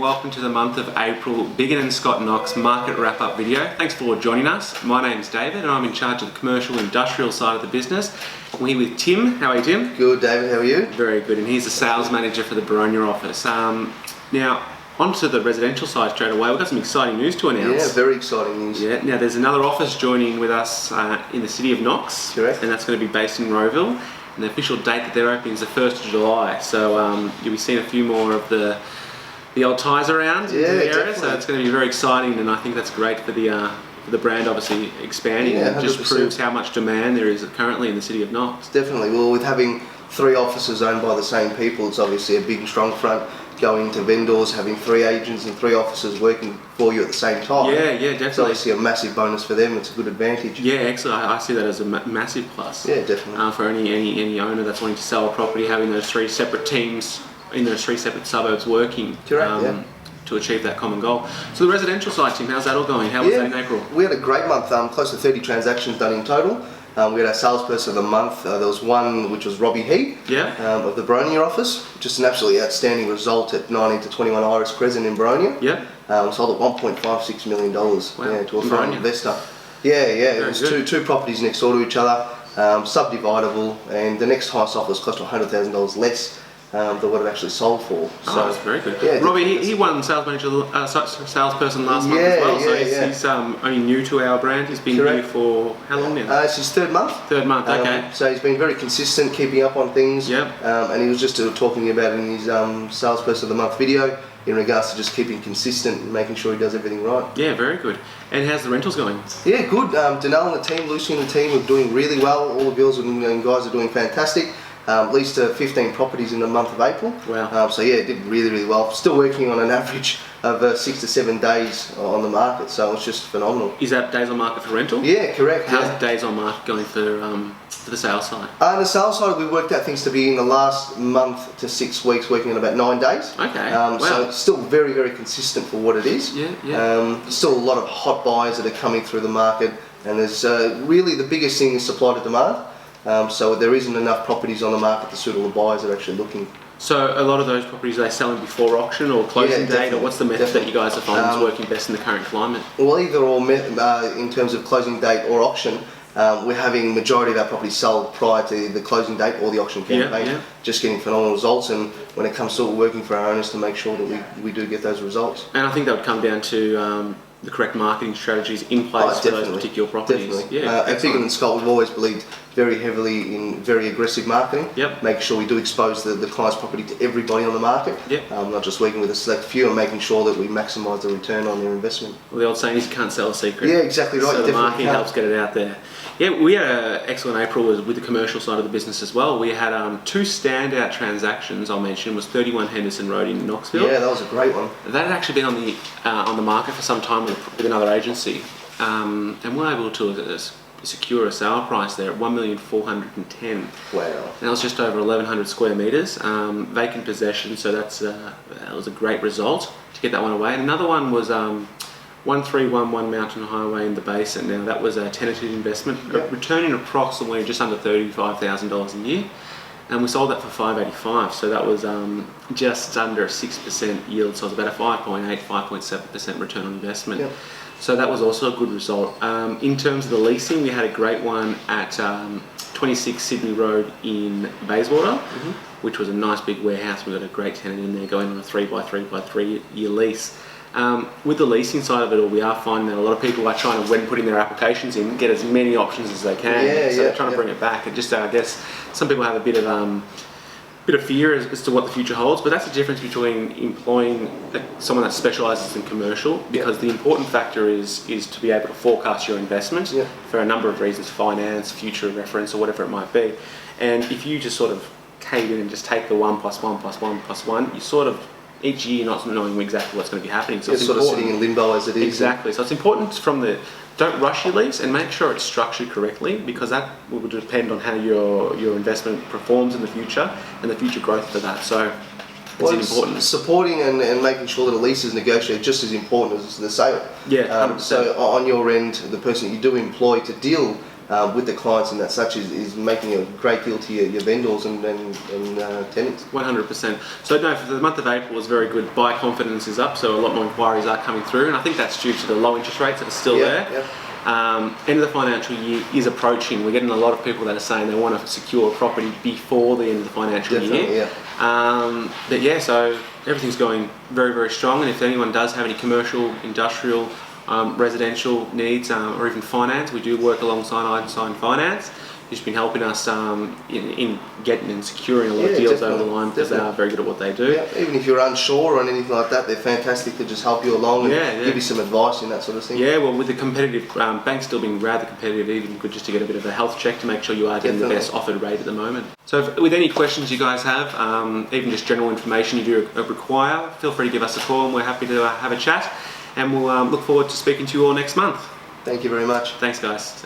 welcome to the month of April Biggin and Scott Knox market wrap-up video. Thanks for joining us. My name's David and I'm in charge of the commercial industrial side of the business. We're here with Tim. How are you, Tim? Good, David. How are you? Very good. And he's the sales manager for the Boronia office. Now, onto the residential side straight away. We've got some exciting news to announce. Yeah, very exciting news. Yeah. Now, there's another office joining with us in the city of Knox. Correct. And that's going to be based in Rowville. And the official date that they're opening is the 1st of July. So you'll be seeing a few more of the old ties around in the area. Definitely. So it's going to be very exciting, and I think that's great for the brand obviously expanding. Yeah, it just 100%. proves how much demand there is currently in the city of Knox. Definitely. Well, with having 3 offices owned by the same people, it's obviously a big and strong front. Going to vendors, having 3 agents and 3 offices working for you at the same time. Yeah, definitely. It's obviously a massive bonus for them. It's a good advantage. Yeah, excellent. I see that as a massive plus. Yeah, definitely. For any owner that's wanting to sell a property, having those 3 separate teams in those 3 separate suburbs working. Correct, to achieve that common goal. So the residential side, Tim, how's that all going? How was that in April? We had a great month, close to 30 transactions done in total. We had our salesperson of the month. There was one which was Robbie Heat of the Boronia office. Just an absolutely outstanding result at 19 to 21 Iris Crescent in Boronia. Sold at $1.56 million to a foreign investor. It was two properties next door to each other, subdividable, and the next highest offer was close to $100,000 less than what it actually sold for. So that's very good. Yeah, Robbie, he won salesperson last month as well. So he's only new to our brand. He's been here for how long now? It's his 3rd month. 3rd month, okay. So he's been very consistent, keeping up on things. And he was just talking about in his salesperson of the month video in regards to just keeping consistent and making sure he does everything right. Yeah, very good. And how's the rentals going? Yeah, good. Danelle and the team, Lucy and the team are doing really well. All the girls and guys are doing fantastic. Leased 15 properties in the month of April. Wow. So yeah, it did really well. Still working on an average of 6 to 7 days on the market, so it's just phenomenal. Is that days on market for rental? Yeah, correct. How's days on market going for the sales side? On the sales side, we worked out things to be in the last month to 6 weeks, working on about 9 days. Okay. So it's still very consistent for what it is. There's still a lot of hot buyers that are coming through the market, and there's really the biggest thing is supply to demand. So there isn't enough properties on the market to suit all the buyers that are actually looking. So a lot of those properties, are they selling before auction or closing date, or what's the method that you guys are finding is working best in the current climate? Well, either or, in terms of closing date or auction, we're having majority of our properties sold prior to the closing date or the auction campaign. Just getting phenomenal results, and when it comes to working for our owners to make sure that we do get those results. And I think that would come down to the correct marketing strategies in place for those particular properties. Definitely. At Biggin and Scott, we've always believed very heavily in very aggressive marketing. Making sure we do expose the client's property to everybody on the market. Not just working with a select few, and making sure that we maximise the return on their investment. Well, the old saying is you can't sell a secret. Yeah, exactly right. So the marketing helps get it out there. Yeah, we had an excellent April with the commercial side of the business as well. We had 2 standout transactions. I'll mention was 31 Henderson Road in Knoxville. Yeah, that was a great one. That had actually been on the market for some time with another agency, and we're able to secure a sale price there at $1,410,000. Wow! And that was just over 1,100 square meters, vacant possession. So that was a great result to get that one away. And another one was 1311 Mountain Highway in the Basin. Now that was a tenanted investment, returning approximately just under $35,000 a year, and we sold that for $585. So that was just under a 6% yield. So it was about a 5.7% return on investment. So that was also a good result. In terms of the leasing, we had a great one at 26 Sydney Road in Bayswater, which was a nice big warehouse. We got a great tenant in there going on a 3 year lease. With the leasing side of it all, we are finding that a lot of people are trying to, when putting their applications in, get as many options as they can. So they're trying to bring it back. And just, I guess, some people have a bit of fear as to what the future holds, but that's the difference between employing someone that specialises in commercial, because the important factor is to be able to forecast your investment for a number of reasons: finance, future reference, or whatever it might be. And if you just sort of cave in and just take the 1 + 1 + 1 + 1, you sort of each year not knowing exactly what's going to be happening. So it's sort of sitting in limbo as it is. Exactly. So it's important don't rush your lease and make sure it's structured correctly, because that will depend on how your investment performs in the future and the future growth for that. So it's important. Supporting and making sure that a lease is negotiated just as important as the sale. Yeah. So on your end, the person that you do employ to deal with the clients and that such is making a great deal to your vendors and tenants. 100%. So no, for the month of April was very good. Buyer confidence is up, so a lot more inquiries are coming through, and I think that's due to the low interest rates that are still there. End of the financial year is approaching. We're getting a lot of people that are saying they want to secure a property before the end of the financial year. But yeah, so everything's going very, very strong, and if anyone does have any commercial, industrial, residential needs or even finance, we do work alongside Einstein Finance. Who's been helping us in getting and securing a lot of deals over the line, because they are very good at what they do. Even if you're unsure or anything like that, they're fantastic to just help you along and give you some advice and that sort of thing. Yeah, well, with the competitive banks still being rather competitive, even good just to get a bit of a health check to make sure you are getting the best offered rate at the moment. So if, with any questions you guys have, even just general information you do require, feel free to give us a call, and we're happy to have a chat, and we'll look forward to speaking to you all next month. Thank you very much. Thanks, guys.